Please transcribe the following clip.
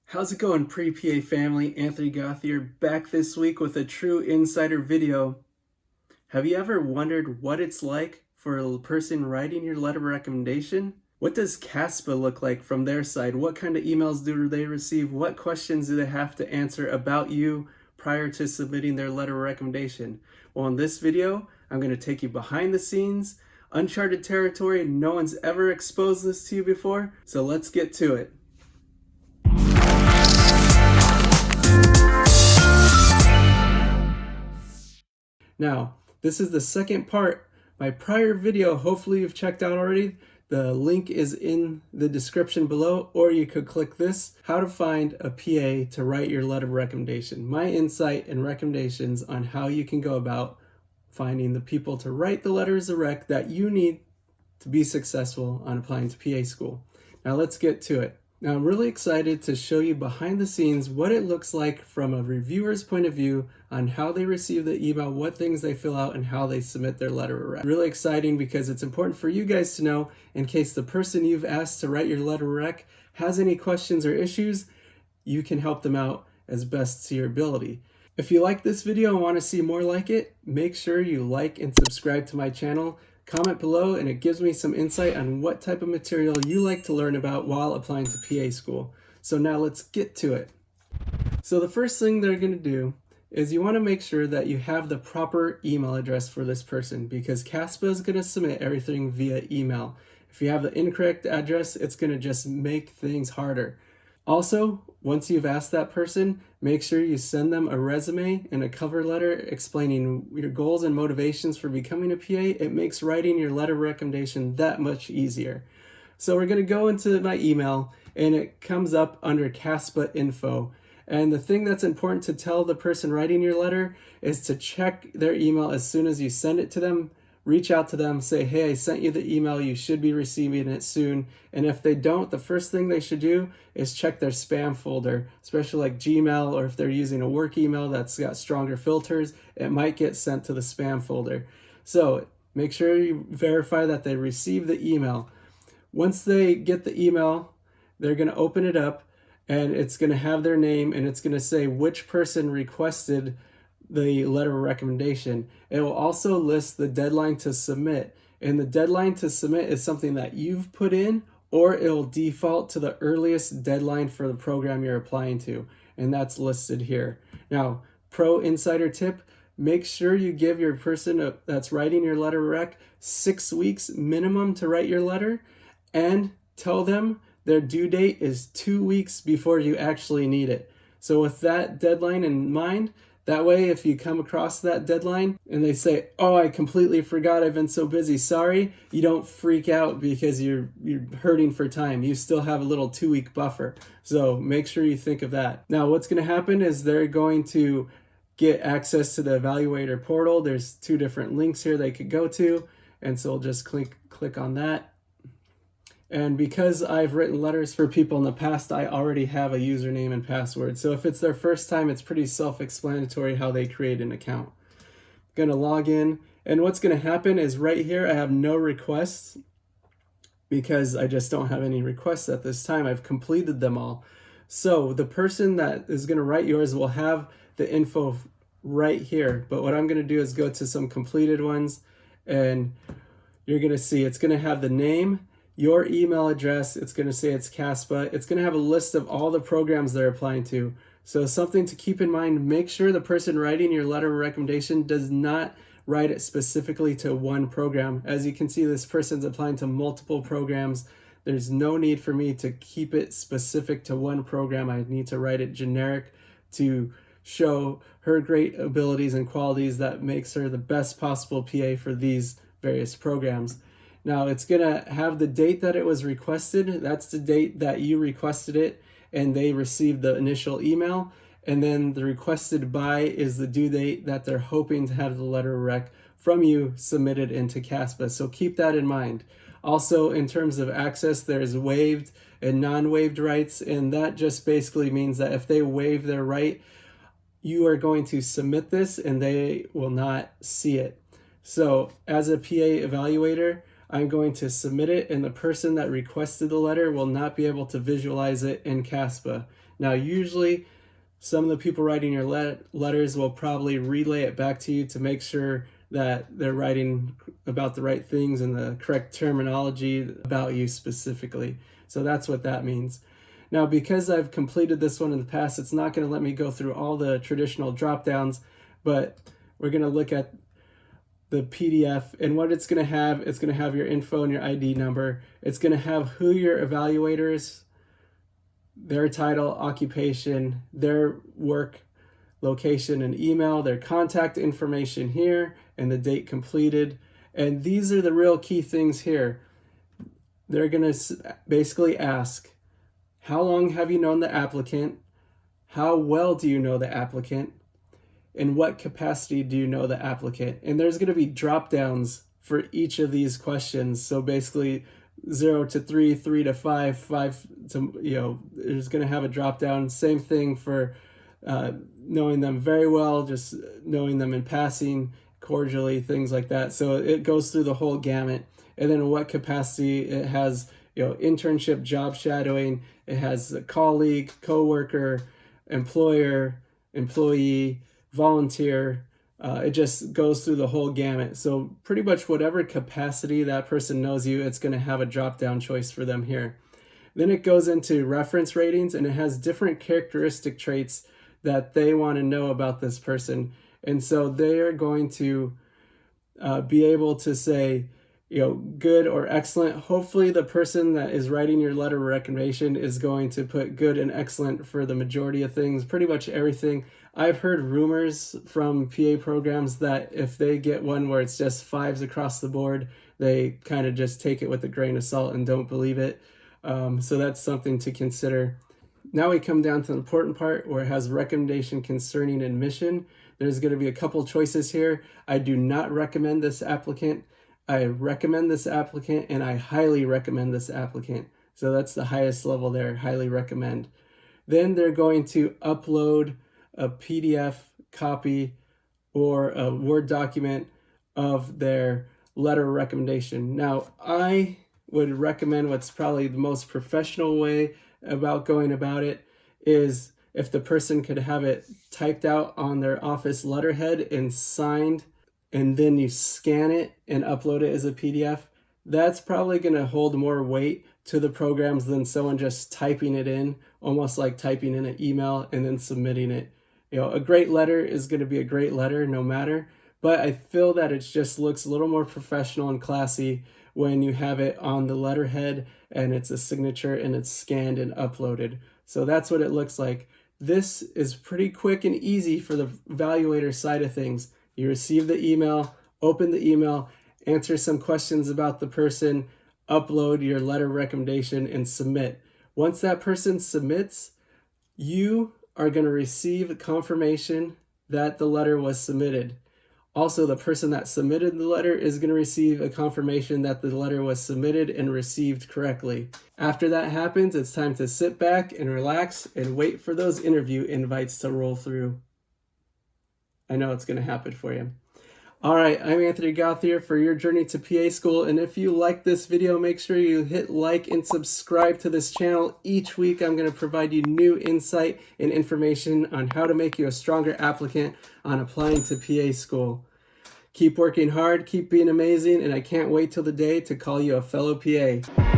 How's it going, pre-PA family? Anthony Goth here, back this week with a true insider video. Have you ever wondered what it's like for a person writing your letter of recommendation? What does CASPA look like from their side? What kind of emails do they receive? What questions do they have to answer about you prior to submitting their letter of recommendation? Well, in this video, I'm going to take you behind the scenes, uncharted territory. No one's ever exposed this to you before, so let's get to it. Now, this is the second part. My prior video, hopefully you've checked out already. The link is in the description below, or you could click this, how to find a PA to write your letter of recommendation. My insight and recommendations on how you can go about finding the people to write the letters of rec that you need to be successful on applying to PA school. Now let's get to it. Now I'm really excited to show you behind the scenes what it looks like from a reviewer's point of view on how they receive the email, what things they fill out, and how they submit their letter of rec. Really exciting because it's important for you guys to know in case the person you've asked to write your letter of rec has any questions or issues, you can help them out as best to your ability. If you like this video and want to see more like it, make sure you like and subscribe to my channel. Comment below and it gives me some insight on what type of material you like to learn about while applying to PA school. So now let's get to it. So the first thing they're going to do is you want to make sure that you have the proper email address for this person, because CASPA is going to submit everything via email. If you have the incorrect address, it's going to just make things harder. Also, once you've asked that person, make sure you send them a resume and a cover letter explaining your goals and motivations for becoming a PA. It makes writing your letter of recommendation that much easier. So we're going to go into my email and it comes up under CASPA info. And the thing that's important to tell the person writing your letter is to check their email as soon as you send it to them. Reach out to them, say, hey, I sent you the email, you should be receiving it soon. And if they don't, the first thing they should do is check their spam folder, especially like Gmail, or if they're using a work email that's got stronger filters, it might get sent to the spam folder. So make sure you verify that they receive the email. Once they get the email, they're going to open it up and it's going to have their name and it's going to say which person requested the letter of recommendation. It will also list the deadline to submit, and the deadline to submit is something that you've put in, or it will default to the earliest deadline for the program you're applying to, and that's listed here. Now, pro insider tip, make sure you give your person that's writing your letter of rec 6 weeks minimum to write your letter, and tell them their due date is 2 weeks before you actually need it. So with that deadline in mind, that way, if you come across that deadline and they say, oh, I completely forgot, I've been so busy, sorry, you don't freak out because you're hurting for time. You still have a little 2-week buffer. So make sure you think of that. Now, what's going to happen is they're going to get access to the Evaluator portal. There's 2 different links here they could go to. And so we'll just click on that. And because I've written letters for people in the past, I already have a username and password. So if it's their first time, it's pretty self-explanatory how they create an account. I'm going to log in. And what's going to happen is right here, I have no requests because I just don't have any requests at this time. I've completed them all. So the person that is going to write yours will have the info right here. But what I'm going to do is go to some completed ones, and you're going to see it's going to have the name, your email address, it's going to say it's CASPA. It's going to have a list of all the programs they're applying to. So something to keep in mind, make sure the person writing your letter of recommendation does not write it specifically to one program. As you can see, this person's applying to multiple programs. There's no need for me to keep it specific to one program. I need to write it generic to show her great abilities and qualities that makes her the best possible PA for these various programs. Now it's going to have the date that it was requested. That's the date that you requested it and they received the initial email. And then the requested by is the due date that they're hoping to have the letter of rec from you submitted into CASPA. So keep that in mind. Also, in terms of access, there's waived and non-waived rights. And that just basically means that if they waive their right, you are going to submit this and they will not see it. So as a PA evaluator, I'm going to submit it, and the person that requested the letter will not be able to visualize it in CASPA. Now, usually some of the people writing your letters will probably relay it back to you to make sure that they're writing about the right things and the correct terminology about you specifically. So that's what that means. Now, because I've completed this one in the past, it's not going to let me go through all the traditional drop downs, but we're going to look at the PDF, and what it's going to have your info and your ID number. It's going to have who your evaluator is, their title, occupation, their work location and email, their contact information here, and the date completed. And these are the real key things here. They're going to basically ask, how long have you known the applicant? How well do you know the applicant? In what capacity do you know the applicant? And there's going to be drop downs for each of these questions. So basically 0 to 3, 3 to 5, 5 to, there's going to have a drop down. Same thing for knowing them very well, just knowing them in passing, cordially, things like that. So it goes through the whole gamut. And then in what capacity it has, internship, job shadowing, it has a colleague, coworker, employer, employee, volunteer. It just goes through the whole gamut. So pretty much whatever capacity that person knows you, it's going to have a drop down choice for them here. Then it goes into reference ratings, and it has different characteristic traits that they want to know about this person. And so they are going to be able to say, good or excellent. Hopefully the person that is writing your letter of recommendation is going to put good and excellent for the majority of things, pretty much everything. I've heard rumors from PA programs that if they get one where it's just 5s across the board, they kind of just take it with a grain of salt and don't believe it. So that's something to consider. Now we come down to the important part where it has recommendation concerning admission. There's going to be a couple choices here. I do not recommend this applicant. I recommend this applicant, and I highly recommend this applicant. So that's the highest level there, highly recommend. Then they're going to upload a PDF copy or a Word document of their letter of recommendation. Now, I would recommend what's probably the most professional way about going about it is if the person could have it typed out on their office letterhead and signed, and then you scan it and upload it as a PDF. That's probably going to hold more weight to the programs than someone just typing it in, almost like typing in an email and then submitting it. A great letter is going to be a great letter no matter, but I feel that it just looks a little more professional and classy when you have it on the letterhead and it's a signature and it's scanned and uploaded. So that's what it looks like. This is pretty quick and easy for the evaluator side of things. You receive the email, open the email, answer some questions about the person, upload your letter of recommendation, and submit. Once that person submits, you are going to receive confirmation that the letter was submitted. Also, the person that submitted the letter is going to receive a confirmation that the letter was submitted and received correctly. After that happens, it's time to sit back and relax and wait for those interview invites to roll through. I know it's going to happen for you. All right, I'm Anthony Gauthier for your journey to PA school. And if you like this video, make sure you hit like and subscribe to this channel. Each week, I'm going to provide you new insight and information on how to make you a stronger applicant on applying to PA school. Keep working hard, keep being amazing, and I can't wait till the day to call you a fellow PA.